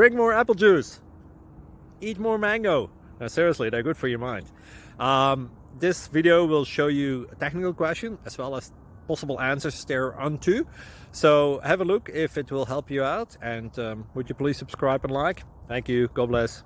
drink more apple juice, eat more mango. No, seriously, they're good for your mind. This video will show you a technical question as well as possible answers thereunto. So have a look if it will help you out, and would you please subscribe and like? Thank you. God bless.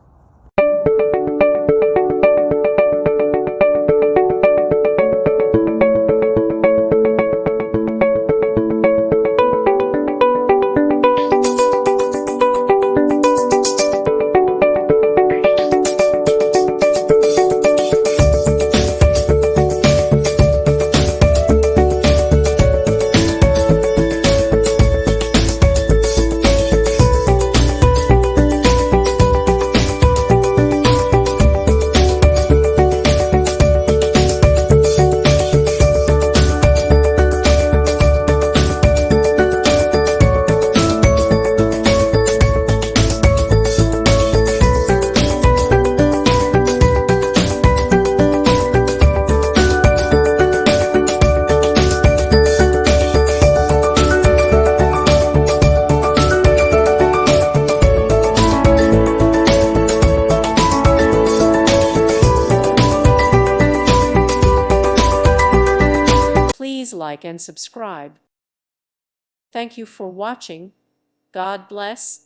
Please like and subscribe. Thank you for watching. God bless.